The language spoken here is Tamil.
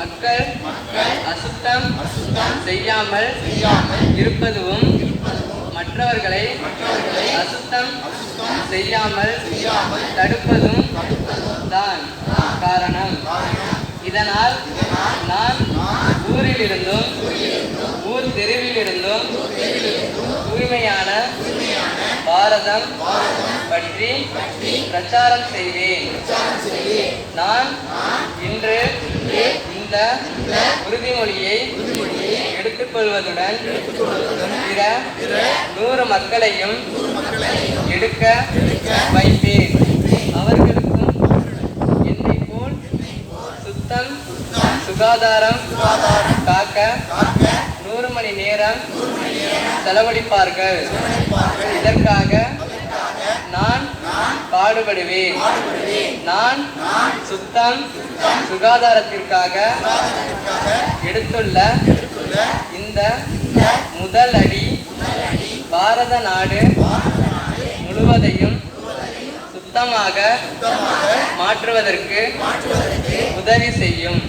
மக்கள் அசுத்தம் செய்யாமல் இருப்பதும் மற்றவர்களை அசுத்தம் செய்யாமல் தடுப்பதும் தான் காரணம். இதனால் நான் ஊரிலிருந்தும் ஊர் தெருவிலிருந்தும் தூய்மையான பாரதம் பற்றி பிரச்சாரம் செய்வேன். நான் இன்று இந்த உறுதிமொழியை எடுத்துக்கொள்வதுடன் பிற 100 மக்களையும் எடுக்க வைப்பேன். அவர்களுக்கும் என்னை போல் சுத்தம் சுகாதாரம் காக்க 100 மணி நேரம் செலவழிப்பார்கள். இதற்காக நான் பாடுபடுவேன். நான் சுத்தம் சுகாதாரத்திற்காக எடுத்துள்ள இந்த முதல் அடி பாரத நாடு முழுவதையும் சுத்தமாக மாற்றுவதற்கு உதவி செய்யும்.